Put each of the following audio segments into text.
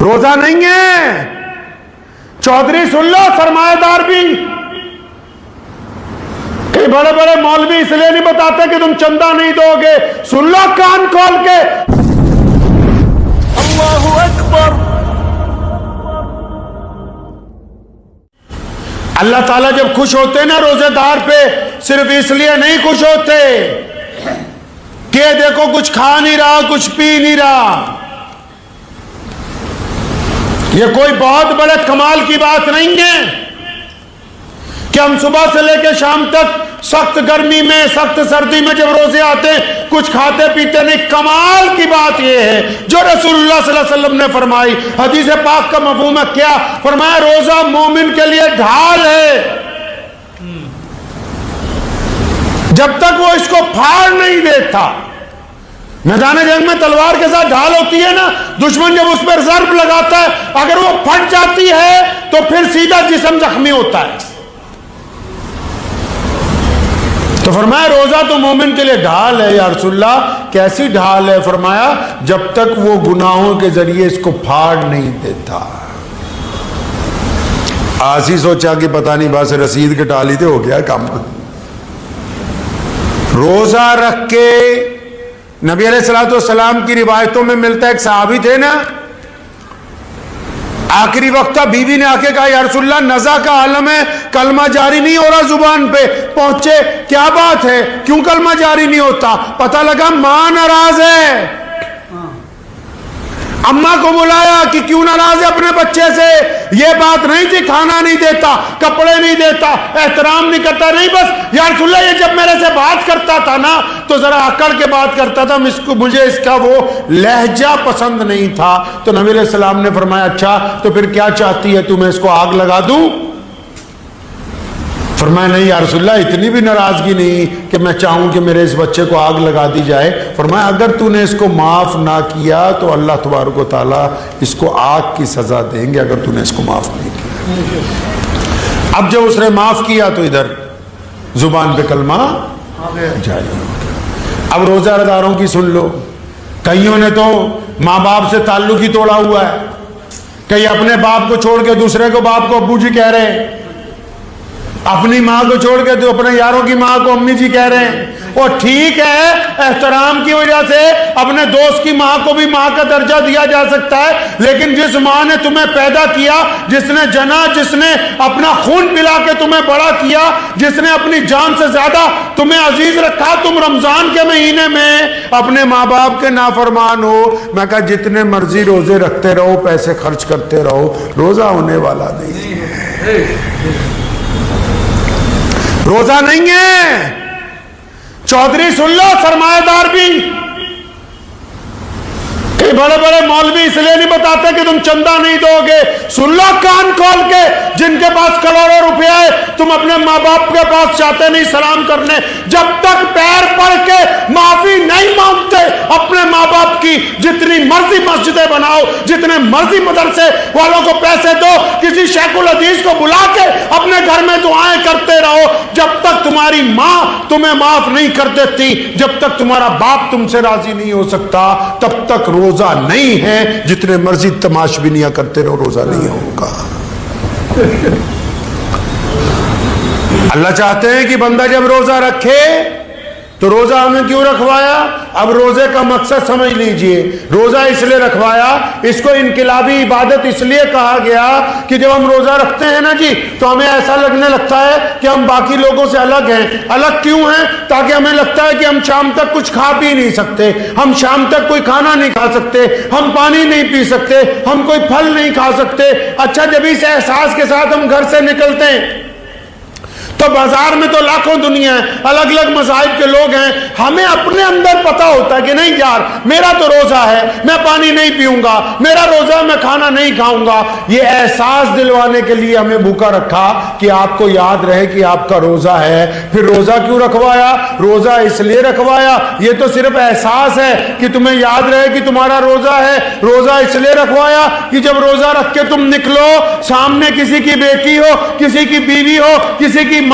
روزہ نہیں ہے. چودھری سن لو، سرمایہ دار بھی. کہ بڑے بڑے مولوی اس لیے نہیں بتاتے کہ تم چندہ نہیں دو گے. سن لو کان کھول کے. اللہ اکبر. اللہ تعالیٰ جب خوش ہوتے ہیں نا روزے دار پہ، صرف اس لیے نہیں خوش ہوتے کہ دیکھو کچھ کھا نہیں رہا، کچھ پی نہیں رہا. یہ کوئی بہت بڑے کمال کی بات نہیں ہے کہ ہم صبح سے لے کے شام تک سخت گرمی میں، سخت سردی میں جب روزے آتے ہیں کچھ کھاتے پیتے نہیں. کمال کی بات یہ ہے جو رسول اللہ صلی اللہ علیہ وسلم نے فرمائی. حدیث پاک کا مفہوم ہے کیا؟ فرمایا روزہ مومن کے لیے ڈھال ہے. جب تک وہ اس کو پھاڑ نہیں دیتا. میدان جنگ میں تلوار کے ساتھ ڈھال ہوتی ہے نا، دشمن جب اس پر ضرب لگاتا ہے اگر وہ پھٹ جاتی ہے تو پھر سیدھا جسم زخمی ہوتا ہے. تو فرمایا روزہ تو مومن کے لیے ڈھال ہے. یا رسول اللہ کیسی ڈھال ہے؟ فرمایا جب تک وہ گناہوں کے ذریعے اس کو پھاڑ نہیں دیتا. آسی سوچا کہ پتہ نہیں بس رسید کٹا لی تھے، ہو گیا کام. روزہ رکھ کے نبی علیہ الصلوۃ والسلام کی روایتوں میں ملتا ہے ایک صحابی تھے نا، آخری وقت تھا، بیوی نے آ کے کہا یا رسول اللہ نزا کا عالم ہے، کلمہ جاری نہیں ہو رہا زبان پہ. پہنچے کیا بات ہے، کیوں کلمہ جاری نہیں ہوتا؟ پتہ لگا ماں ناراض ہے. اماں کو بلایا کہ کیوں ناراض ہے اپنے بچے سے. یہ بات نہیں تھی کھانا نہیں دیتا، کپڑے نہیں دیتا، احترام نہیں کرتا. نہیں بس یا رسول اللہ یہ جب میرے سے بات کرتا تھا نا تو ذرا اکڑ کے بات کرتا تھا، مجھے اس کا وہ لہجہ پسند نہیں تھا. تو نبی علیہ السلام نے فرمایا اچھا تو پھر کیا چاہتی ہے، تمہیں اس کو آگ لگا دوں؟ فرمایا نہیں یا رسول اللہ اتنی بھی ناراضگی نہیں کہ میں چاہوں کہ میرے اس بچے کو آگ لگا دی جائے. فرمایا اگر تو نے اس کو معاف نہ کیا تو اللہ تبارک و تعالیٰ اس کو آگ کی سزا دیں گے اگر تو نے اس کو معاف نہیں کیا. اب جب اس نے معاف کیا تو ادھر زبان پہ کلمہ جاری ہو گیا. اب روزہ داروں کی سن لو، کئیوں نے تو ماں باپ سے تعلق ہی توڑا ہوا ہے. کئی اپنے باپ کو چھوڑ کے دوسرے کو باپ کو ابو جی کہہ رہے ہیں، اپنی ماں کو چھوڑ کے تو اپنے یاروں کی ماں کو امی جی کہہ رہے ہیں. اور ٹھیک ہے احترام کی وجہ سے اپنے دوست کی ماں کو بھی ماں کا درجہ دیا جا سکتا ہے، لیکن جس ماں نے تمہیں پیدا کیا، جس نے جنا، جس نے اپنا خون پلا کے تمہیں بڑا کیا، جس نے اپنی جان سے زیادہ تمہیں عزیز رکھا، تم رمضان کے مہینے میں اپنے ماں باپ کے نافرمان ہو. میں کہا جتنے مرضی روزے رکھتے رہو، پیسے خرچ کرتے رہو، روزہ ہونے والا نہیں ہے. روزہ نہیں ہے. چودھری سن لو، سرمایہ دار بھی. کہ بڑے بڑے مولوی اس لیے نہیں بتاتے کہ تم چندہ نہیں دو گے. سن لو کان کھول کے، جن کے پاس کروڑوں روپیہ ہے تم اپنے ماں باپ کے پاس چاہتے نہیں سلام کرنے. جب تک پیر پڑ کے معافی نہیں مانگتے اپنے ماں باپ کی، جتنی مرضی مسجدیں بناؤ، جتنے مرضی مدرسے والوں کو پیسے دو، کسی شیخ الحدیث کو بلا کے اپنے گھر میں دعائیں کرتے رہو، جب تک تمہاری ماں تمہیں معاف نہیں کر دیتی، جب تک تمہارا باپ تم سے راضی نہیں ہو سکتا، تب تک روزہ نہیں ہے. جتنے مرضی تماش بینیاں کرتے رہو روزہ نہیں ہوگا. اللہ چاہتے ہیں کہ بندہ جب روزہ رکھے تو روزہ ہمیں کیوں رکھوایا؟ اب روزے کا مقصد سمجھ لیجئے. روزہ اس لیے رکھوایا، اس کو انقلابی عبادت اس لیے کہا گیا کہ جب ہم روزہ رکھتے ہیں نا جی تو ہمیں ایسا لگنے لگتا ہے کہ ہم باقی لوگوں سے الگ ہیں. الگ کیوں ہیں؟ تاکہ ہمیں لگتا ہے کہ ہم شام تک کچھ کھا پی نہیں سکتے، ہم شام تک کوئی کھانا نہیں کھا سکتے، ہم پانی نہیں پی سکتے، ہم کوئی پھل نہیں کھا سکتے. اچھا جب اس احساس کے ساتھ ہم گھر سے نکلتے ہیں تو بازار میں تو لاکھوں دنیا ہے، الگ الگ مذاہب کے لوگ ہیں. ہمیں اپنے اندر پتا ہوتا ہے کہ نہیں یار میرا تو روزہ ہے، میں پانی نہیں پیوں گا، میرا روزہ میں کھانا نہیں کھاؤں گا. یہ احساس دلوانے کے لیے ہمیں بھوکا رکھا کہ آپ کو یاد رہے کہ آپ کا روزہ ہے. پھر روزہ کیوں رکھوایا؟ روزہ اس لیے رکھوایا، یہ تو صرف احساس ہے کہ تمہیں یاد رہے کہ تمہارا روزہ ہے. روزہ اس لیے رکھوایا کہ جب روزہ رکھ کے تم نکلو، سامنے کسی کی بیٹی ہو، کسی کی بیوی ہو، کسی کی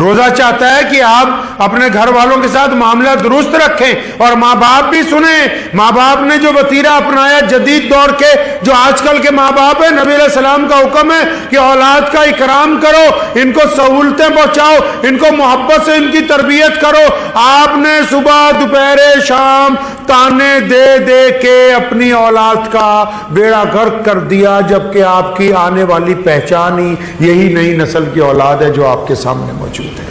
روزہ چاہتا ہے کہ آپ اپنے گھر والوں کے ساتھ معاملہ درست رکھیں اور ماں باپ بھی سنیں. ماں باپ نے جو وتیرہ اپنایا جدید دور کے جو آج کل کے ماں باپ ہیں, نبی علیہ السلام کا حکم ہے کہ اولاد کا اکرام کرو, ان کو سہولتیں پہنچاؤ, ان کو محبت سے ان کی تربیت کرو. آپ نے صبح دوپہر شام تانے دے دے کے اپنی اولاد کا بیڑا غرق کر دیا, جبکہ آپ کی آنے والی پہچان ہی یہی نئی نسل کی اولاد ہے جو آپ کے سامنے موجود ہے.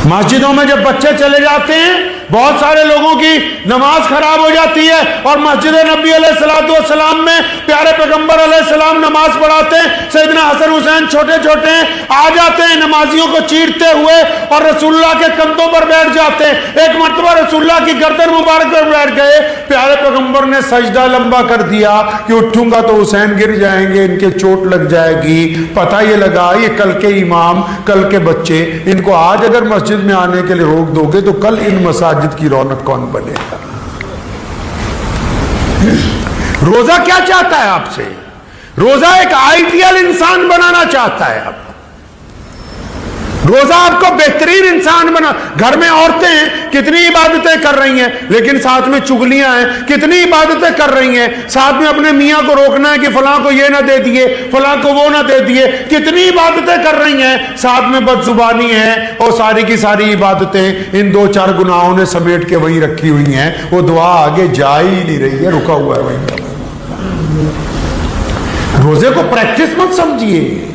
مسجدوں میں جب بچے چلے جاتے ہیں بہت سارے لوگوں کی نماز خراب ہو جاتی ہے, اور مسجد نبی علیہ السلام میں پیارے پیغمبر علیہ السلام نماز پڑھاتے ہیں. سیدنا حسن حسین چھوٹے چھوٹے ہیں, آ جاتے ہیں نمازیوں کو چیرتے ہوئے اور رسول اللہ کے کندھوں پر بیٹھ جاتے ہیں. ایک مرتبہ رسول اللہ کی گردن مبارک پر بیٹھ گئے, پیارے پیغمبر نے سجدہ لمبا کر دیا کہ اٹھوں گا تو حسین گر جائیں گے, ان کے چوٹ لگ جائے گی. پتہ یہ لگا یہ کل کے امام, کل کے بچے, ان کو آج اگر مسجد میں آنے کے لیے روک دو گے تو کل ان مساجد کی رونق کون بنے گا. روزہ کیا چاہتا ہے آپ سے؟ روزہ ایک آئیڈیل انسان بنانا چاہتا ہے. آپ روزہ آپ کو بہترین انسان بنا. گھر میں عورتیں کتنی عبادتیں کر رہی ہیں لیکن ساتھ میں چگلیاں ہیں, کتنی عبادتیں کر رہی ہیں, ساتھ میں اپنے میاں کو روکنا ہے کہ فلاں کو یہ نہ دے دیے, فلاں کو وہ نہ دے دیے, کتنی عبادتیں کر رہی ہیں, ساتھ میں بد زبانی ہے, اور ساری کی ساری عبادتیں ان دو چار گناہوں نے سمیٹ کے وہیں رکھی ہوئی ہیں. وہ دعا آگے جا ہی نہیں رہی ہے, رکا ہوا ہے وہیں. روزے کو پریکٹس مت سمجھیے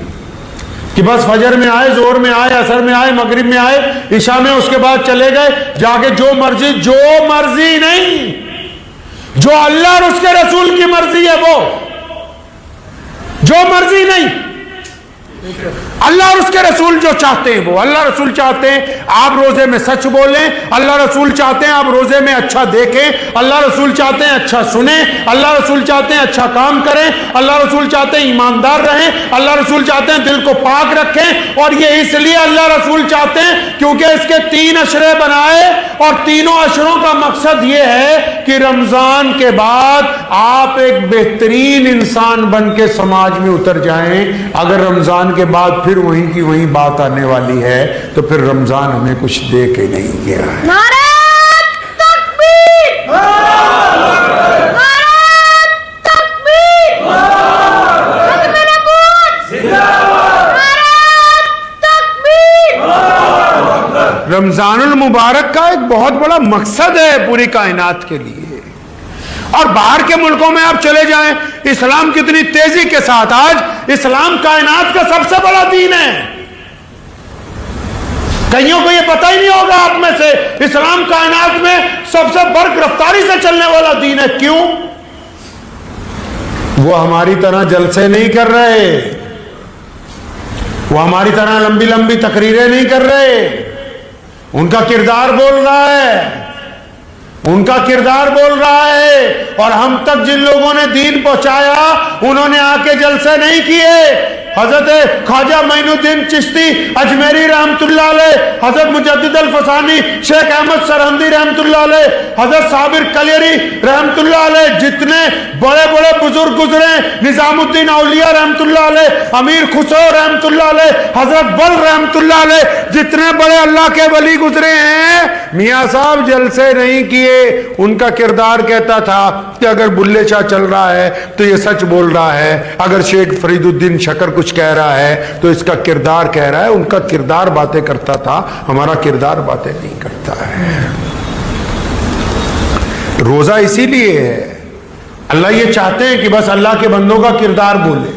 کہ بس فجر میں آئے, زور میں آئے, عصر میں آئے, مغرب میں آئے, عشاء میں اس کے بعد چلے گئے جا کے جو مرضی نہیں, جو اللہ اور اس کے رسول کی مرضی ہے وہ, جو مرضی نہیں, اللہ اور اس کے رسول جو چاہتے ہیں وہ. اللہ رسول چاہتے ہیں آپ روزے میں سچ بولیں, اللہ رسول چاہتے ہیں آپ روزے میں اچھا دیکھیں, اللہ رسول چاہتے ہیں اچھا سنیں, اللہ رسول چاہتے ہیں اچھا کام کریں, اللہ رسول چاہتے ہیں ایماندار رہیں, اللہ رسول چاہتے ہیں دل کو پاک رکھیں. اور یہ اس لیے اللہ رسول چاہتے ہیں کیونکہ اس کے 3 عشرے بنائے, اور تینوں عشروں کا مقصد یہ ہے کہ رمضان کے بعد آپ ایک بہترین انسان بن کے سماج میں اتر جائیں. اگر رمضان کے بعد پھر وہیں کی وہیں بات آنے والی ہے تو پھر رمضان ہمیں کچھ دے کے نہیں گیا ہے. نعرہ تکبیر! نعرہ تکبیر! ختم نبوت! نعرہ تکبیر! رمضان المبارک کا ایک بہت بڑا مقصد ہے پوری کائنات کے لیے. اور باہر کے ملکوں میں آپ چلے جائیں, اسلام کتنی تیزی کے ساتھ, آج اسلام کائنات کا سب سے بڑا دین ہے. کئیوں کو یہ پتہ ہی نہیں ہوگا آپ میں سے, اسلام کائنات میں سب سے برق رفتاری سے چلنے والا دین ہے. کیوں؟ وہ ہماری طرح جلسے نہیں کر رہے, وہ ہماری طرح لمبی لمبی تقریریں نہیں کر رہے. ان کا کردار بول رہا ہے, ان کا کردار بول رہا ہے. اور ہم تک جن لوگوں نے دین پہنچایا انہوں نے آ کے جلسے نہیں کیے. حضرت خواجہ معین الدین چشتی اجمیری رحمت اللہ علیہ, حضرت مجدد الفسانی, شیخ احمد سرہندی رحمت اللہ علیہ, حضرت صابر کلیری رحمت اللہ علیہ, جتنے بڑے بڑے بزرگ گزرے, نظام الدین اولیاء رحمت اللہ علیہ, امیر خسرو رحمت اللہ علیہ, حضرت بل رحمت اللہ علیہ, جتنے بڑے اللہ کے ولی گزرے ہیں, میاں صاحب جلسے نہیں کیے. ان کا کردار کہتا تھا کہ اگر بلے شاہ چل رہا ہے تو یہ سچ بول رہا ہے, اگر شیخ فرید الدین شکر کچھ کہہ رہا ہے تو اس کا کردار کہہ رہا ہے. ان کا کردار باتیں کرتا تھا, ہمارا کردار باتیں نہیں کرتا ہے. روزہ اسی لیے ہے, اللہ یہ چاہتے ہیں کہ بس اللہ کے بندوں کا کردار بولے,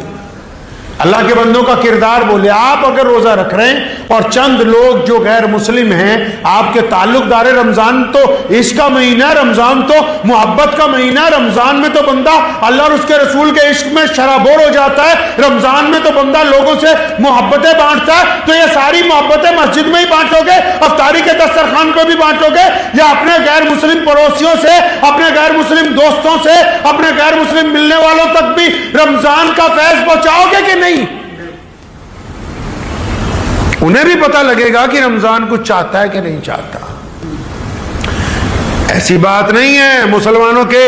اللہ کے بندوں کا کردار بولے. آپ اگر روزہ رکھ رہے ہیں اور چند لوگ جو غیر مسلم ہیں آپ کے تعلق دار, رمضان تو عشق کا مہینہ, رمضان تو محبت کا مہینہ, رمضان میں تو بندہ اللہ اور اس کے رسول کے عشق میں شرابور ہو جاتا ہے, رمضان میں تو بندہ لوگوں سے محبتیں بانٹتا ہے. تو یہ ساری محبتیں مسجد میں ہی بانٹو گے, افطاری کے دسترخوان پہ بھی بانٹو گے, یا اپنے غیر مسلم پڑوسیوں سے, اپنے غیر مسلم دوستوں سے, اپنے غیر مسلم ملنے والوں تک بھی رمضان کا فیض پہنچاؤ گے کہ نہیں؟ انہیں بھی پتہ لگے گا کہ رمضان کچھ چاہتا ہے کہ نہیں چاہتا. ایسی بات نہیں ہے مسلمانوں کے